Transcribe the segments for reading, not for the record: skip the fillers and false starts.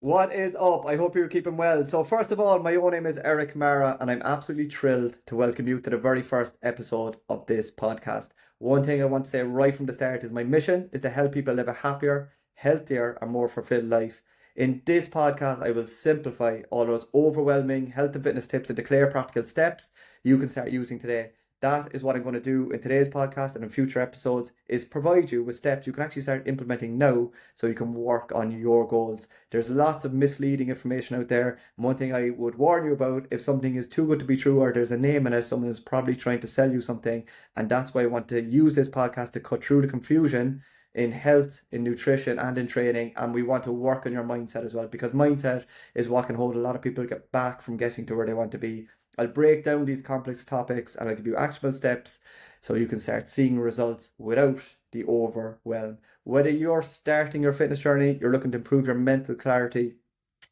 What is up? I hope you're keeping well. So, first of all, my own name is Eric Mara, and I'm absolutely thrilled to welcome you to the very first episode of this podcast. One thing I want to say right from the start is my mission is to help people live a happier, healthier, and more fulfilled life. In this podcast, I will simplify all those overwhelming health and fitness tips into clear, practical steps you can start using today. That is what I'm going to do in today's podcast and in future episodes is provide you with steps you can actually start implementing now so you can work on your goals. There's lots of misleading information out there. And one thing I would warn you about, if something is too good to be true or there's a name in it, someone is probably trying to sell you something. And that's why I want to use this podcast to cut through the confusion in health, in nutrition, and in training. And we want to work on your mindset as well, because mindset is what can hold a lot of people back from getting to where they want to be. I'll break down these complex topics and I'll give you actionable steps so you can start seeing results without the overwhelm. Whether you're starting your fitness journey, you're looking to improve your mental clarity,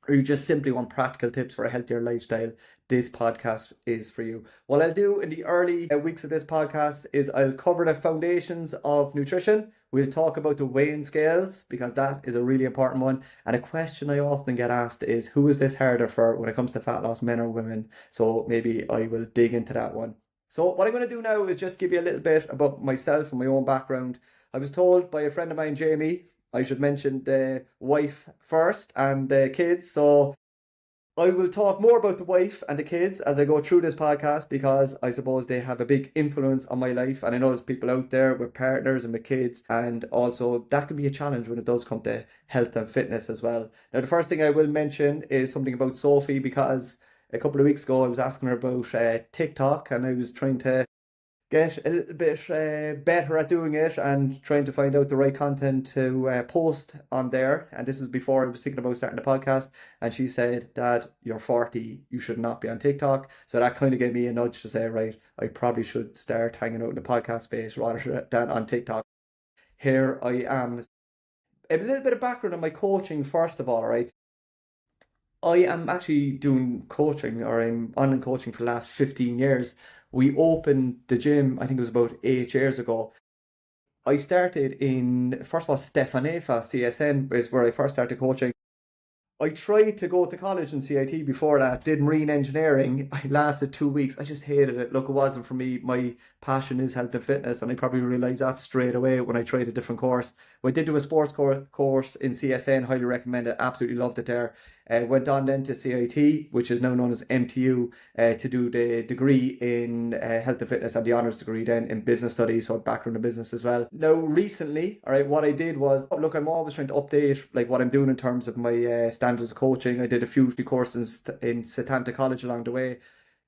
or you just simply want practical tips for a healthier lifestyle, this podcast is for you. What I'll do in the early weeks of this podcast is I'll cover the foundations of nutrition. We'll talk about the weighing scales because that is a really important one. And a question I often get asked is, who is this harder for when it comes to fat loss, men or women? So maybe I will dig into that one. So what I'm going to do now is just give you a little bit about myself and my own background. I was told by a friend of mine, Jamie, I should mention the wife first and the kids. So I will talk more about the wife and the kids as I go through this podcast because I suppose they have a big influence on my life. And I know there's people out there with partners and with kids, and also that can be a challenge when it does come to health and fitness as well. Now, the first thing I will mention is something about Sophie because a couple of weeks ago I was asking her about TikTok and I was trying to get a little bit better at doing it and trying to find out the right content to post on there. And this is before I was thinking about starting the podcast. And she said, Dad, you're 40, you should not be on TikTok. So that kind of gave me a nudge to say, right, I probably should start hanging out in the podcast space rather than on TikTok. Here I am. A little bit of background on my coaching, first of all, all right? I am actually doing coaching or I'm online coaching for the last 15 years. We opened the gym, I think it was about 8 years ago. I started in, first of all, Stefanefa CSN is where I first started coaching. I tried to go to college in CIT before that, did marine engineering. I lasted 2 weeks. I just hated it. Look, it wasn't for me. My passion is health and fitness, and I probably realised that straight away when I tried a different course. I did do a sports course in CSN, highly recommend it, absolutely loved it there. Went on then to CIT, which is now known as MTU, to do the degree in health and fitness and the honours degree then in business studies, so background in business as well. Now, recently, all right, what I did was, look, I'm always trying to update like what I'm doing in terms of my standards of coaching. I did a few courses in Setanta College along the way,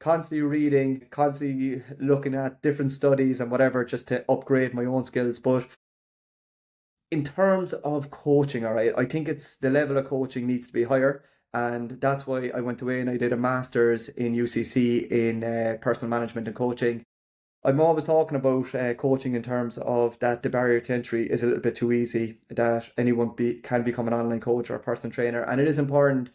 constantly reading, constantly looking at different studies and whatever just to upgrade my own skills. But in terms of coaching, all right, I think it's the level of coaching needs to be higher. And that's why I went away and I did a master's in UCC in personal management and coaching. I'm always talking about coaching in terms of that the barrier to entry is a little bit too easy, that anyone can become an online coach or a personal trainer. And it is important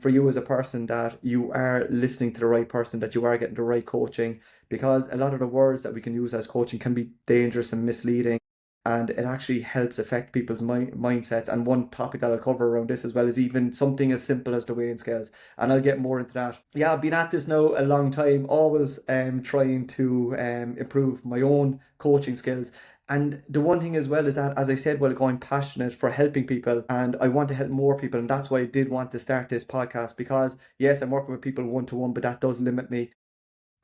for you as a person that you are listening to the right person, that you are getting the right coaching, because a lot of the words that we can use as coaching can be dangerous and misleading and it actually helps affect people's mindsets. And one topic that I'll cover around this as well is even something as simple as the weighing scales. And I'll get more into that. Yeah, I've been at this now a long time, always trying to improve my own coaching skills. And the one thing as well is that, as I said, well, I'm passionate for helping people and I want to help more people. And that's why I did want to start this podcast because, yes, I'm working with people one to one, but that does limit me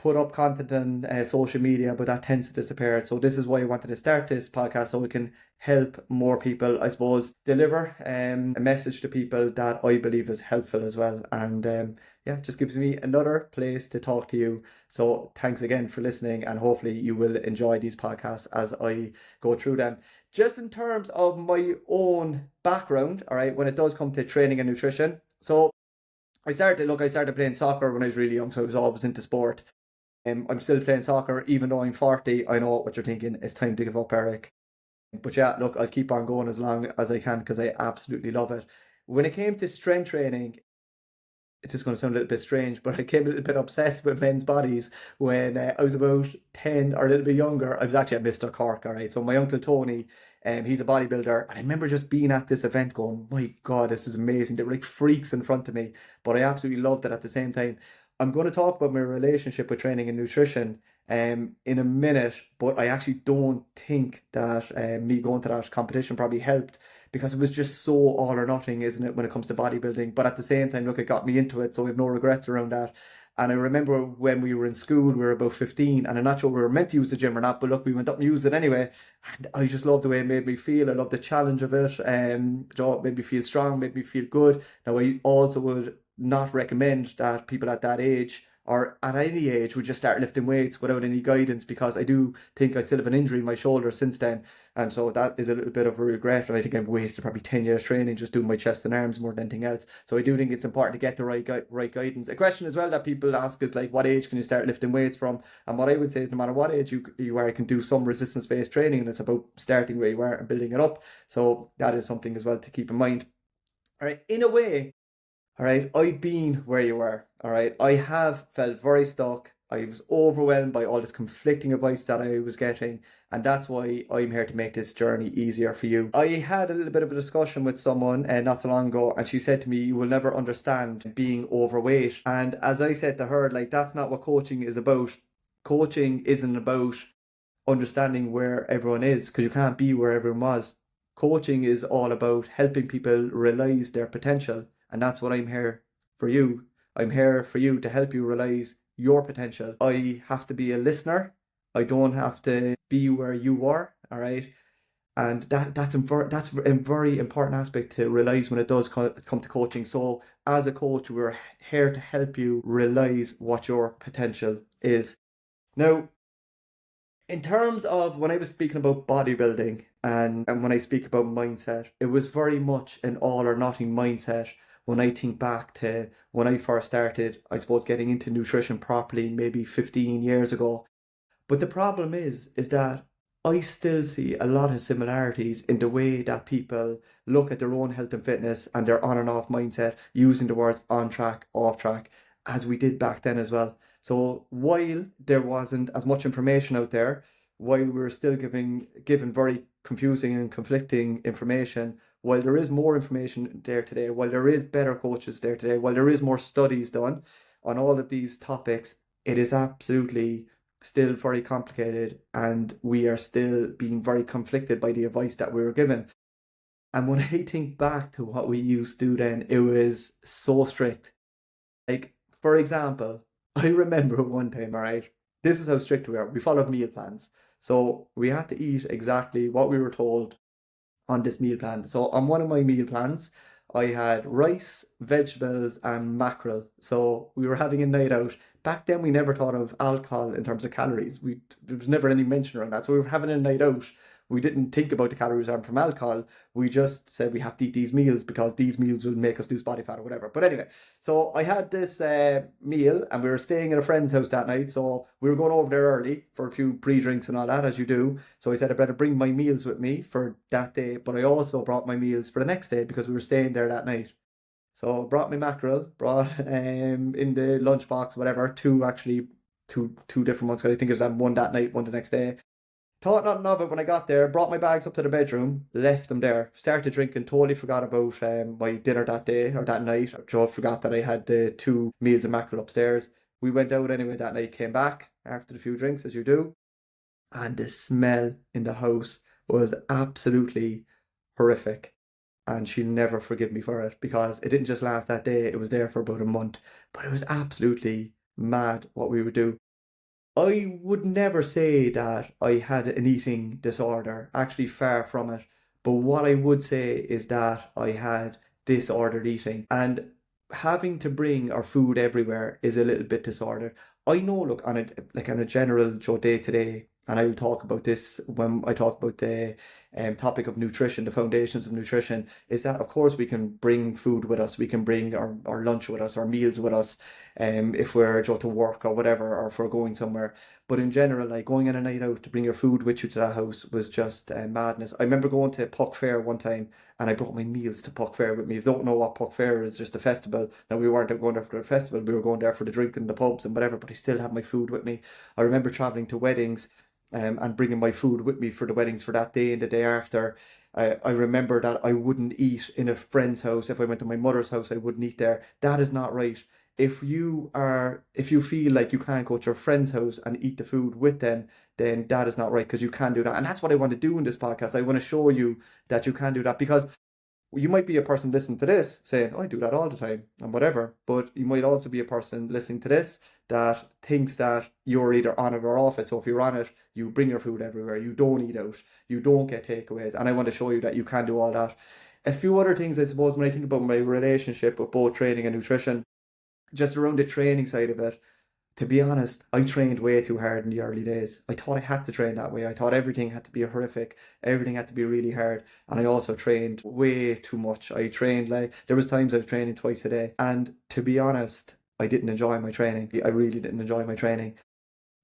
put up content on social media, but that tends to disappear. So this is why I wanted to start this podcast so we can help more people, I suppose, deliver a message to people that I believe is helpful as well. And yeah, just gives me another place to talk to you. So thanks again for listening and hopefully you will enjoy these podcasts as I go through them. Just in terms of my own background, all right, when it does come to training and nutrition. So I started playing soccer when I was really young, so I was always into sport. I'm still playing soccer, even though I'm 40. I know what you're thinking. It's time to give up, Eric. But yeah, look, I'll keep on going as long as I can because I absolutely love it. When it came to strength training, it's just going to sound a little bit strange, but I came a little bit obsessed with men's bodies when I was about 10 or a little bit younger. I was actually at Mr. Cork, all right. So my uncle Tony, He's a bodybuilder. And I remember just being at this event going, my God, this is amazing. They were like freaks in front of me, but I absolutely loved it at the same time. I'm going to talk about my relationship with training and nutrition in a minute, but I actually don't think that me going to that competition probably helped because it was just so all or nothing, isn't it, when it comes to bodybuilding? But at the same time, look, it got me into it, so I have no regrets around that. And I remember when we were in school, we were about 15, and I'm not sure we were meant to use the gym or not, but look, we went up and used it anyway. And I just loved the way it made me feel. I loved the challenge of it. It made me feel strong, made me feel good. Now, I also would not recommend that people at that age or at any age would just start lifting weights without any guidance, because I do think I still have an injury in my shoulder since then. And so that is a little bit of a regret. And I think I've wasted probably 10 years training just doing my chest and arms more than anything else. So I do think it's important to get the right guidance. A question as well that people ask is like, what age can you start lifting weights from? And what I would say is no matter what age you are, you can do some resistance-based training, and it's about starting where you are and building it up. So that is something as well to keep in mind. All right, in a way, all right, I've been where you were. All right, I have felt very stuck. I was overwhelmed by all this conflicting advice that I was getting, and that's why I'm here to make this journey easier for you. I had a little bit of a discussion with someone not so long ago, and she said to me, "You will never understand being overweight." And as I said to her, like, that's not what coaching is about. Coaching isn't about understanding where everyone is, because you can't be where everyone was. Coaching is all about helping people realize their potential, and that's what I'm here for you. I'm here for you to help you realize your potential. I have to be a listener. I don't have to be where you are, all right? And that's a very important aspect to realize when it does come to coaching. So as a coach, we're here to help you realize what your potential is. Now, in terms of when I was speaking about bodybuilding and when I speak about mindset, it was very much an all or nothing mindset when I think back to when I first started, I suppose, getting into nutrition properly maybe 15 years ago. But the problem is that I still see a lot of similarities in the way that people look at their own health and fitness and their on and off mindset, using the words on track, off track, as we did back then as well. So while there wasn't as much information out there, while we were still given very confusing and conflicting information, while there is more information there today, while there is better coaches there today, while there is more studies done on all of these topics, it is absolutely still very complicated, and we are still being very conflicted by the advice that we were given. And when I think back to what we used to do then, it was so strict. Like, for example, I remember one time, all right, this is how strict we are. We followed meal plans. So we had to eat exactly what we were told on this meal plan. So on one of my meal plans, I had rice, vegetables, and mackerel. So we were having a night out. Back then, we never thought of alcohol in terms of calories. There was never any mention around that. So we were having a night out. We didn't think about the calories from alcohol. We just said we have to eat these meals because these meals will make us lose body fat or whatever. But anyway, so I had this meal, and we were staying at a friend's house that night. So we were going over there early for a few pre-drinks and all that, as you do. So I said I better bring my meals with me for that day. But I also brought my meals for the next day because we were staying there that night. So I brought my mackerel, brought in the lunchbox, whatever, two different ones. 'Cause I think it was one that night, one the next day. Thought nothing of it when I got there, brought my bags up to the bedroom, left them there, started drinking, totally forgot about my dinner that day or that night. Joe forgot that I had the two meals of mackerel upstairs. We went out anyway that night, came back after the few drinks, as you do, and the smell in the house was absolutely horrific. And she'll never forgive me for it, because it didn't just last that day, it was there for about a month. But it was absolutely mad what we would do. I would never say that I had an eating disorder, actually far from it. But what I would say is that I had disordered eating, and having to bring our food everywhere is a little bit disordered. I know, look, on a general day to day, and I will talk about this when I talk about the topic of nutrition, the foundations of nutrition, is that of course we can bring food with us, we can bring our lunch with us, our meals with us, if we're to work or whatever, or if we're going somewhere. But in general, like going on a night out to bring your food with you to that house was just madness. I remember going to Puck Fair one time, and I brought my meals to Puck Fair with me. If you don't know what Puck Fair is, just a festival. Now, we weren't going there for the festival, we were going there for the drink and the pubs and whatever, but I still had my food with me. I remember traveling to weddings and bringing my food with me for the weddings for that day and the day after. I remember that I wouldn't eat in a friend's house. If I went to my mother's house, I wouldn't eat there. That is not right. If you feel like you can't go to your friend's house and eat the food with them, then that is not right, because you can do that. And that's what I want to do in this podcast. I want to show you that you can do that, because you might be a person listening to this saying, oh, I do that all the time and whatever. But you might also be a person listening to this that thinks that you're either on it or off it. So if you're on it, you bring your food everywhere, you don't eat out, you don't get takeaways. And I want to show you that you can do all that. A few other things, I suppose, when I think about my relationship with both training and nutrition, just around the training side of it, to be honest, I trained way too hard in the early days. I thought I had to train that way. I thought everything had to be horrific. Everything had to be really hard. And I also trained way too much. I trained like, there was times I was training twice a day. And to be honest, I didn't enjoy my training. I really didn't enjoy my training.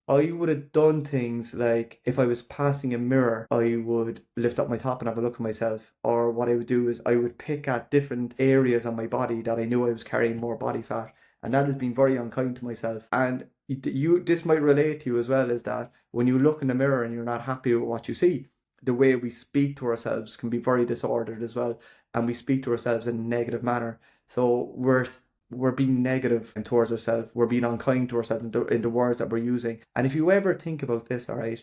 I would have done things like, if I was passing a mirror, I would lift up my top and have a look at myself. Or what I would do is I would pick at different areas on my body that I knew I was carrying more body fat. And that has been very unkind to myself. And this might relate to you as well, is that when you look in the mirror and you're not happy with what you see, the way we speak to ourselves can be very disordered as well. And we speak to ourselves in a negative manner. So we're being negative towards ourselves. We're being unkind to ourselves in the words that we're using. And if you ever think about this, all right,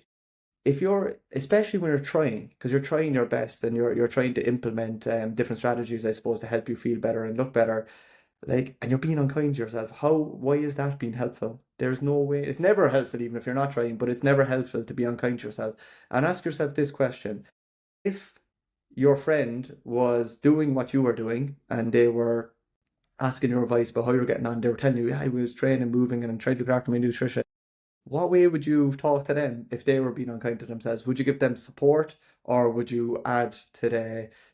if you're, especially when you're trying, because you're trying your best and you're trying to implement different strategies, I suppose, to help you feel better and look better, like, and you're being unkind to yourself, why is that being helpful? There's no way. It's never helpful, even if you're not trying, but it's never helpful to be unkind to yourself. And ask yourself this question: if your friend was doing what you were doing and they were asking your advice about how you're getting on, they were telling you, yeah, I was training, moving, and I'm trying to look after my nutrition, what way would you talk to them if they were being unkind to themselves? Would you give them support, or would you add to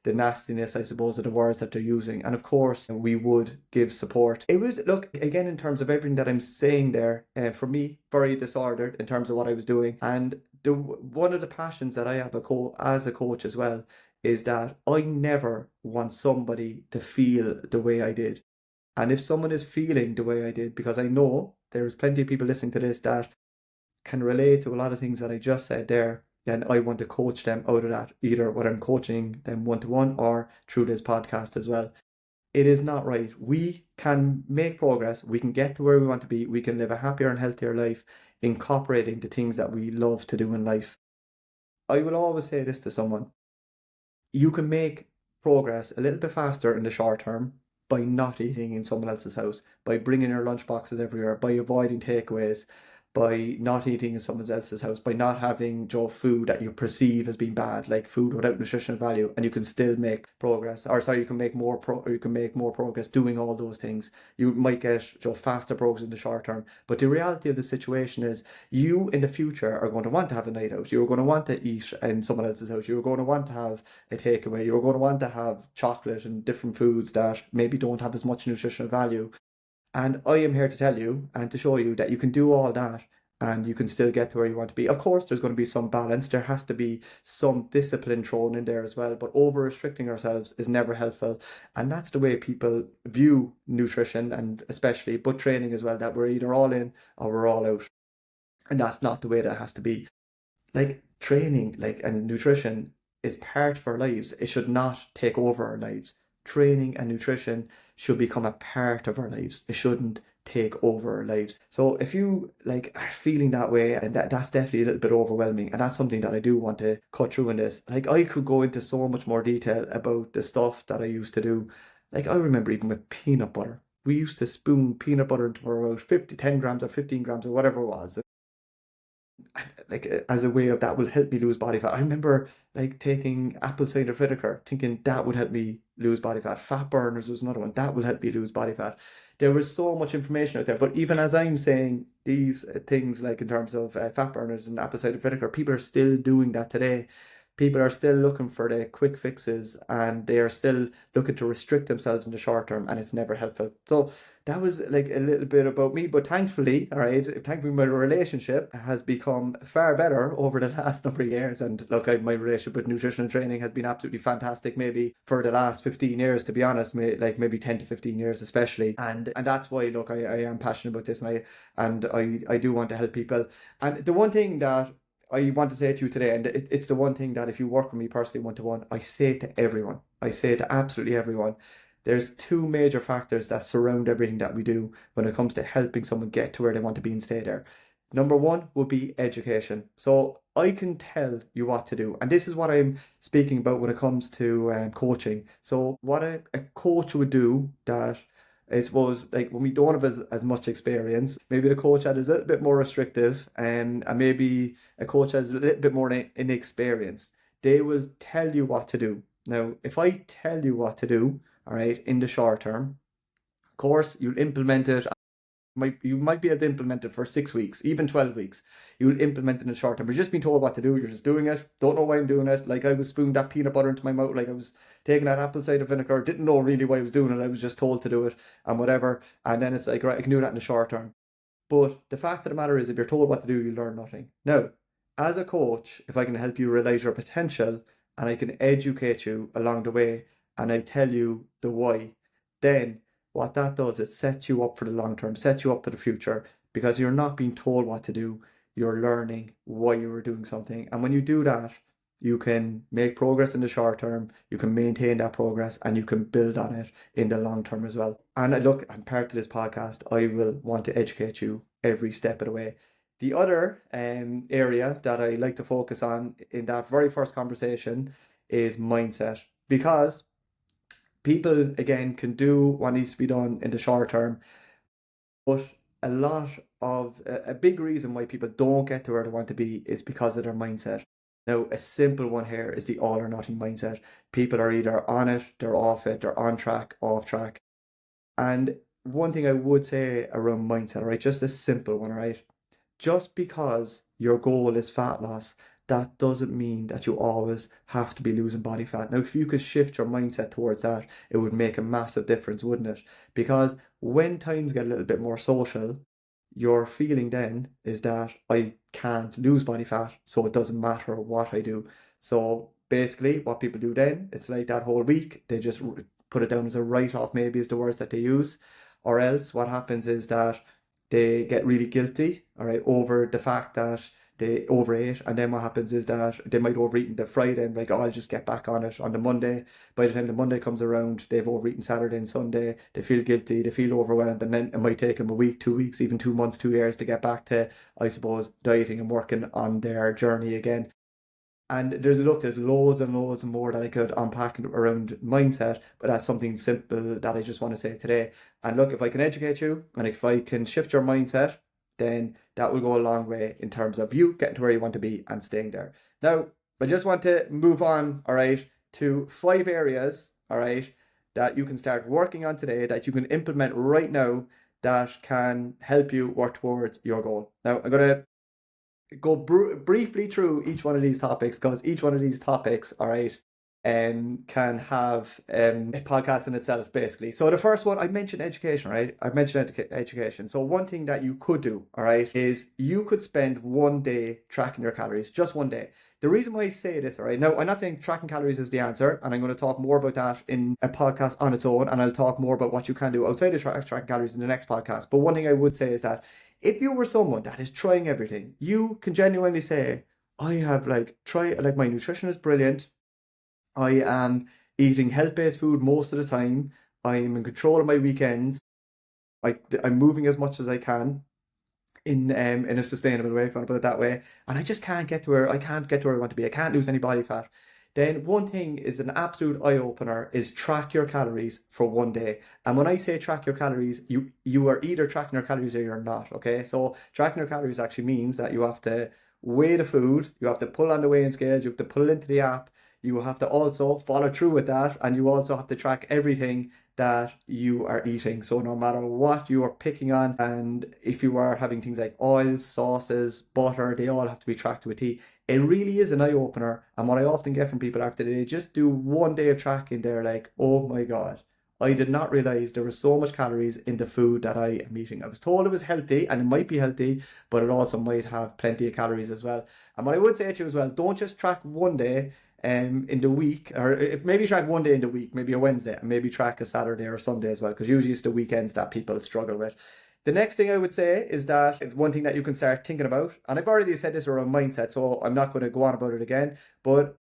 the nastiness, I suppose, of the words that they're using? And of course, we would give support. It was, look, again, in terms of everything that I'm saying there, for me, very disordered in terms of what I was doing. And one of the passions that I have as a coach as well is that I never want somebody to feel the way I did. And if someone is feeling the way I did, because I know there's plenty of people listening to this that can relate to a lot of things that I just said there, then I want to coach them out of that, either whether I'm coaching them one to one or through this podcast as well. It is not right. We can make progress. We can get to where we want to be. We can live a happier and healthier life, incorporating the things that we love to do in life. I will always say this to someone: you can make progress a little bit faster in the short term by not eating in someone else's house, by bringing your lunch boxes everywhere, by avoiding takeaways, by not eating in someone else's house, by not having food that you perceive as being bad, like food without nutritional value, and you can still make progress. Or sorry, you can make more you can make more progress doing all those things. You might get faster progress in the short term, but the reality of the situation is, you in the future are going to want to have a night out. You're going to want to eat in someone else's house. You're going to want to have a takeaway. You're going to want to have chocolate and different foods that maybe don't have as much nutritional value. And I am here to tell you and to show you that you can do all that and you can still get to where you want to be. Of course, there's going to be some balance. There has to be some discipline thrown in there as well. But over restricting ourselves is never helpful. And that's the way people view nutrition, and especially, but training as well, that we're either all in or we're all out. And that's not the way that has to be. Like, training, and nutrition is part of our lives. It should not take over our lives. Training and nutrition should become a part of our lives. It shouldn't take over our lives. So if you are feeling that way, and that's definitely a little bit overwhelming, and that's something that I do want to cut through in this. I could go into so much more detail about the stuff that I used to do. I remember even with peanut butter. We used to spoon peanut butter into about 10 grams or 15 grams or whatever it was, as a way of that will help me lose body fat. I remember taking apple cider vinegar, thinking that would help me lose body fat. Fat burners was another one that will help me lose body fat. There was so much information out there, but even as I'm saying these things, in terms of fat burners and apple cider vinegar, people are still doing that today. People are still looking for the quick fixes, and they are still looking to restrict themselves in the short term, and it's never helpful. So that was a little bit about me, but thankfully, all right, thankfully my relationship has become far better over the last number of years. And look, my relationship with nutrition and training has been absolutely fantastic, maybe for the last 15 years, to be honest, maybe 10 to 15 years especially. And that's why, look, I am passionate about this, and I do want to help people. And the one thing that I want to say to you today, and it's the one thing that if you work with me personally one-to-one, I say to everyone, I say to absolutely everyone, there's two major factors that surround everything that we do when it comes to helping someone get to where they want to be and stay there. Number one would be education. So I can tell you what to do. And this is what I'm speaking about when it comes to coaching. So what a coach would do that I suppose like when we don't have as much experience, maybe the coach that is a little bit more restrictive and maybe a coach that is a little bit more inexperienced, they will tell you what to do. Now, if I tell you what to do, all right, in the short term, of course, you'll implement it. You might be able to implement it for 6 weeks, even 12 weeks. You'll implement it in the short term. You're just being told what to do. You're just doing it. Don't know why I'm doing it. Like I was spooned that peanut butter into my mouth. Like I was taking that apple cider vinegar. Didn't know really why I was doing it. I was just told to do it and whatever. And then it's like, right, I can do that in the short term. But the fact of the matter is, if you're told what to do, you learn nothing. Now, as a coach, if I can help you realize your potential and I can educate you along the way and I tell you the why, then what that does, it sets you up for the long term, sets you up for the future because you're not being told what to do. You're learning why you were doing something. And when you do that, you can make progress in the short term, you can maintain that progress, and you can build on it in the long term as well. And look, I'm part of this podcast. I will want to educate you every step of the way. The other area that I like to focus on in that very first conversation is mindset because people, again, can do what needs to be done in the short term, but a lot of a big reason why people don't get to where they want to be is because of their mindset. Now, a simple one here is the all or nothing mindset. People are either on it, they're off it, they're on track, off track. And one thing I would say around mindset, right? Just a simple one, right? Just because your goal is fat loss, that doesn't mean that you always have to be losing body fat. Now, if you could shift your mindset towards that, it would make a massive difference, wouldn't it? Because when times get a little bit more social, your feeling then is that I can't lose body fat, so it doesn't matter what I do. So basically, what people do then, it's like that whole week, they just put it down as a write-off, maybe is the words that they use. Or else what happens is that they get really guilty, all right, over the fact that they overate, and then what happens is that they might overeat on the Friday and like, oh, I'll just get back on it on the Monday. By the time the Monday comes around, they've overeaten Saturday and Sunday. They feel guilty, they feel overwhelmed, and then it might take them a week, 2 weeks, even 2 months, 2 years to get back to, I suppose, dieting and working on their journey again. And there's loads and loads and more that I could unpack around mindset, but that's something simple that I just want to say today. And look, if I can educate you and if I can shift your mindset, then that will go a long way in terms of you getting to where you want to be and staying there. Now, I just want to move on, all right, to 5 areas, all right, that you can start working on today, that you can implement right now that can help you work towards your goal. Now, I'm going to go briefly through each one of these topics because each one of these topics, all right, can have a podcast in itself, basically. So the first one, I mentioned education, right? I've mentioned education. So one thing that you could do, all right, is you could spend one day tracking your calories, just one day. The reason why I say this, all right, now I'm not saying tracking calories is the answer, and I'm going to talk more about that in a podcast on its own, and I'll talk more about what you can do outside of tracking calories in the next podcast. But one thing I would say is that if you were someone that is trying everything, you can genuinely say, I have my nutrition is brilliant. I am eating health-based food most of the time. I'm in control of my weekends. I'm moving as much as I can in a sustainable way, if you want to put it that way. And I just can't get to where I want to be. I can't lose any body fat. Then one thing is an absolute eye opener is track your calories for one day. And when I say track your calories, you are either tracking your calories or you're not. Okay, so tracking your calories actually means that you have to weigh the food, you have to pull on the weighing scale, you have to pull it into the app, you have to also follow through with that, and you also have to track everything that you are eating. So no matter what you are picking on, and if you are having things like oils, sauces, butter, they all have to be tracked to a T. It really is an eye opener. And what I often get from people after they just do one day of tracking, they're like, oh my God, I did not realize there was so much calories in the food that I am eating. I was told it was healthy, and it might be healthy, but it also might have plenty of calories as well. And what I would say to you as well, don't just track one day in the week, or maybe track one day in the week, maybe a Wednesday, and maybe track a Saturday or Sunday as well, because usually it's the weekends that people struggle with. The next thing I would say is that one thing that you can start thinking about, and I've already said this around mindset, so I'm not going to go on about it again, but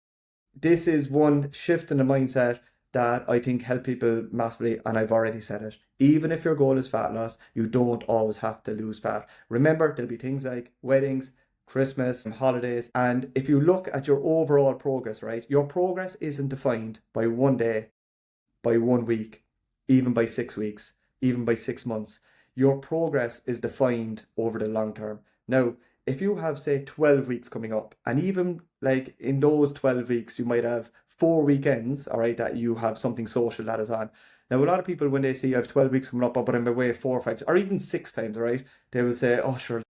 this is one shift in the mindset that I think help people massively, and I've already said it. Even if your goal is fat loss, you don't always have to lose fat. Remember, there'll be things like weddings, Christmas, and holidays, and if you look at your overall progress, right, your progress isn't defined by one day, by 1 week, even by 6 weeks, even by 6 months. Your progress is defined over the long term. Now, if you have, say, 12 weeks coming up, and even like in those 12 weeks, you might have 4 weekends, all right, that you have something social that is on. Now, a lot of people, when they see I have 12 weeks coming up, but I'm away 4 or 5, or even 6 times, all right, they will say, oh, sure,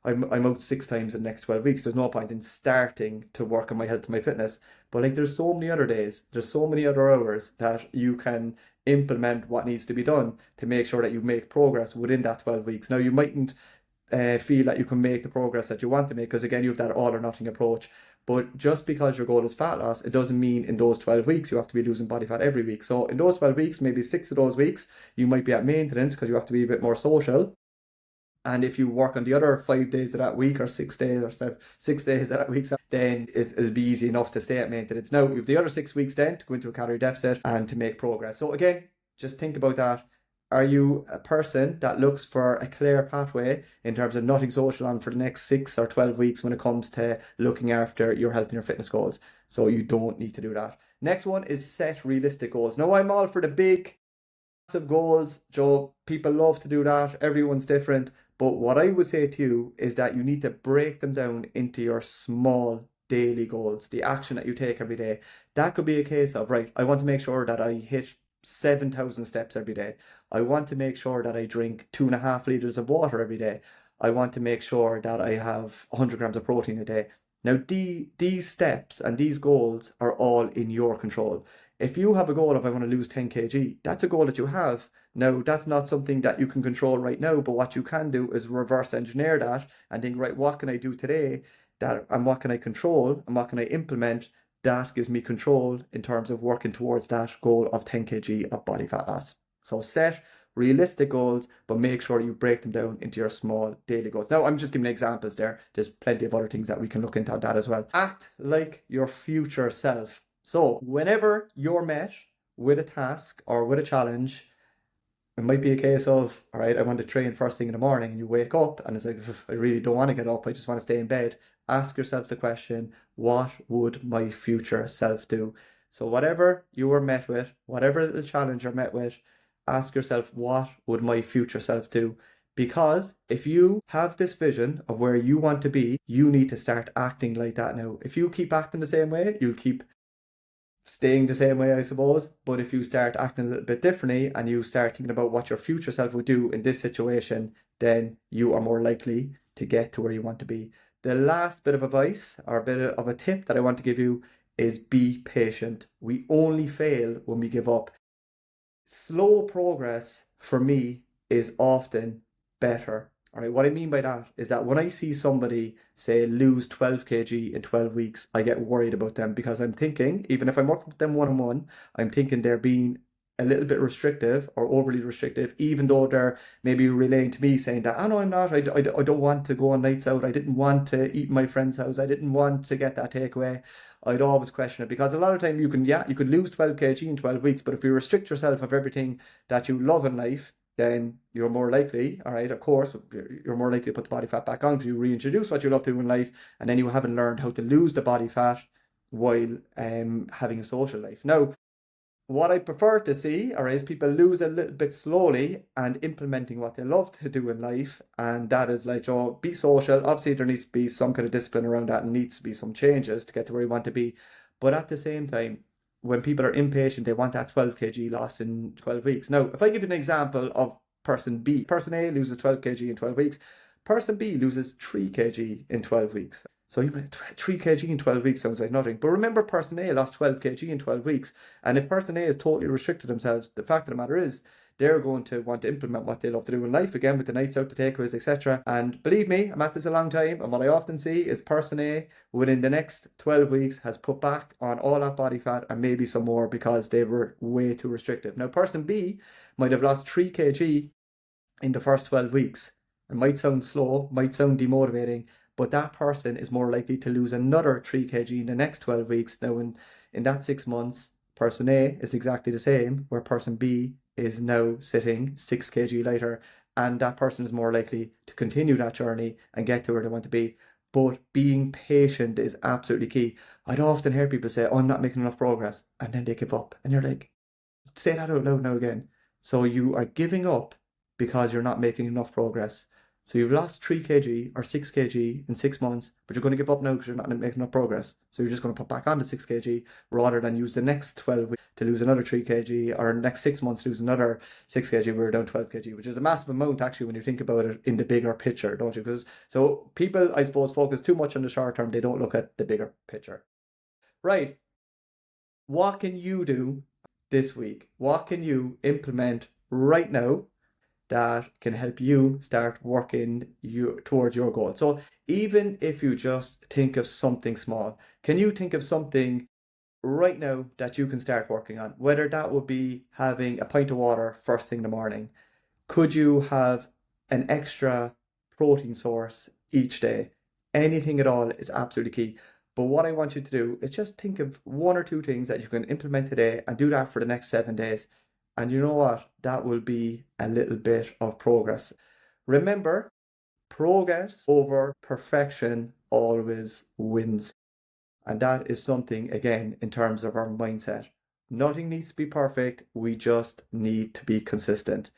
I'm out 6 times in the next 12 weeks. There's no point in starting to work on my health and my fitness. But like there's so many other days, there's so many other hours that you can implement what needs to be done to make sure that you make progress within that 12 weeks. Now you mightn't feel that you can make the progress that you want to make because again you have that all or nothing approach. But just because your goal is fat loss, it doesn't mean in those 12 weeks you have to be losing body fat every week. So in those 12 weeks, maybe 6 of those weeks, you might be at maintenance because you have to be a bit more social. And if you work on the other 5 days of that week or 6 days or 6 days of that week, then it'll be easy enough to stay at maintenance. Now, you have the other 6 weeks then to go into a calorie deficit and to make progress. So again, just think about that. Are you a person that looks for a clear pathway in terms of nothing social on for the next 6 or 12 weeks when it comes to looking after your health and your fitness goals? So you don't need to do that. Next one is set realistic goals. Now, I'm all for the big massive goals, Joe. People love to do that. Everyone's different. But what I would say to you is that you need to break them down into your small daily goals, the action that you take every day. That could be a case of, right, I want to make sure that I hit 7,000 steps every day. I want to make sure that I drink 2.5 liters of water every day. I want to make sure that I have 100 grams of protein a day. Now, these steps and these goals are all in your control. If you have a goal of I want to lose 10 kg, that's a goal that you have. Now, that's not something that you can control right now, but what you can do is reverse engineer that and think, right, what can I do today that and what can I control and what can I implement that gives me control in terms of working towards that goal of 10 kg of body fat loss. So set realistic goals, but make sure you break them down into your small daily goals. Now, I'm just giving examples there. There's plenty of other things that we can look into that as well. Act like your future self. So whenever you're met with a task or with a challenge, it might be a case of, all right, I want to train first thing in the morning, and you wake up and it's like, I really don't want to get up. I just want to stay in bed. Ask yourself the question, what would my future self do? So whatever you were met with, whatever little challenge you're met with, ask yourself, what would my future self do? Because if you have this vision of where you want to be, you need to start acting like that now. If you keep acting the same way, you'll keep staying the same way, I suppose. But if you start acting a little bit differently and you start thinking about what your future self would do in this situation, then you are more likely to get to where you want to be. The last bit of advice or a bit of a tip that I want to give you is be patient. We only fail when we give up. Slow progress for me is often better. All right, what I mean by that is that when I see somebody say lose 12 kg in 12 weeks, I get worried about them because I'm thinking, even if I'm working with them one-on-one, I'm thinking they're being a little bit restrictive or overly restrictive, even though they're maybe relaying to me saying that, oh no, I'm not, I don't want to go on nights out, I didn't want to eat in my friend's house, I didn't want to get that takeaway. I'd always question it because a lot of time you could lose 12 kg in 12 weeks, but if you restrict yourself of everything that you love in life, then you're more likely, all right, of course, you're more likely to put the body fat back on because you reintroduce what you love to do in life, and then you haven't learned how to lose the body fat while having a social life. Now, what I prefer to see is people lose a little bit slowly and implementing what they love to do in life, and that is like, oh, be social. Obviously, there needs to be some kind of discipline around that and needs to be some changes to get to where you want to be. But at the same time, when people are impatient, they want that 12 kg loss in 12 weeks. Now, if I give you an example of person B, person A loses 12 kg in 12 weeks, person B loses 3 kg in 12 weeks. So 3 kg in 12 weeks sounds like nothing. But remember, person A lost 12 kg in 12 weeks. And if person A is totally restricted themselves, the fact of the matter is they're going to want to implement what they love to do in life again with the nights out, the takeaways, etc. And believe me, I'm at this a long time. And what I often see is person A within the next 12 weeks has put back on all that body fat and maybe some more because they were way too restrictive. Now, person B might have lost 3 kg in the first 12 weeks. It might sound slow, might sound demotivating, but that person is more likely to lose another 3 kg in the next 12 weeks. Now, in that 6 months, person A is exactly the same, where person B is now sitting 6 kg lighter, and that person is more likely to continue that journey and get to where they want to be. But being patient is absolutely key. I'd often hear people say, "Oh, I'm not making enough progress," and then they give up. And you're like, say that out loud now again. So you are giving up because you're not making enough progress. So you've lost 3 kg or 6 kg in 6 months, but you're going to give up now because you're not making enough progress. So you're just going to put back on the 6 kg rather than use the next 12 weeks to lose another 3 kg or next 6 months to lose another 6 kg. We're down 12 kg, which is a massive amount actually when you think about it in the bigger picture, don't you? Because so people, I suppose, focus too much on the short term. They don't look at the bigger picture. Right. What can you do this week? What can you implement right now that can help you start working towards your goal? So even if you just think of something small, can you think of something right now that you can start working on? Whether that would be having a pint of water first thing in the morning, could you have an extra protein source each day? Anything at all is absolutely key. But what I want you to do is just think of 1 or 2 things that you can implement today and do that for the next 7 days. And you know what? That will be a little bit of progress. Remember, progress over perfection always wins. And that is something, again, in terms of our mindset. Nothing needs to be perfect. We just need to be consistent.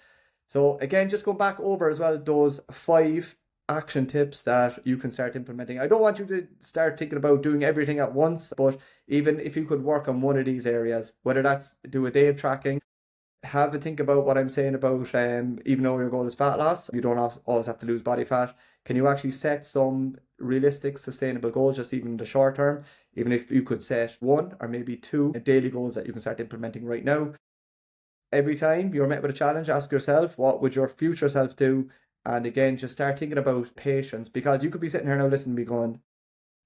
So again, just go back over as well those 5 action tips that you can start implementing. I don't want you to start thinking about doing everything at once, but even if you could work on one of these areas, whether that's do a day of tracking, have a think about what I'm saying about even though your goal is fat loss, you don't always have to lose body fat. Can you actually set some realistic, sustainable goals, just even in the short term? Even if you could set 1 or maybe 2 daily goals that you can start implementing right now. Every time you're met with a challenge, ask yourself, what would your future self do? And again, just start thinking about patience, because you could be sitting here now listening to me going,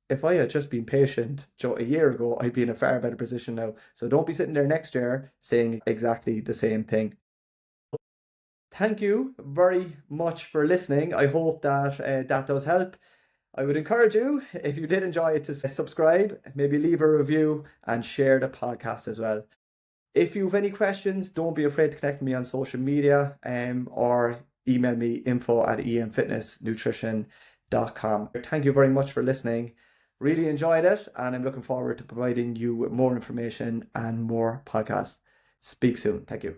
if I had just been patient a year ago, I'd be in a far better position now. So don't be sitting there next year saying exactly the same thing. Thank you very much for listening. I hope that that does help. I would encourage you, if you did enjoy it, to subscribe, maybe leave a review and share the podcast as well. If you have any questions, don't be afraid to connect with me on social media or email me info@emfitnessnutrition.com. Thank you very much for listening. Really enjoyed it, and I'm looking forward to providing you with more information and more podcasts. Speak soon. Thank you.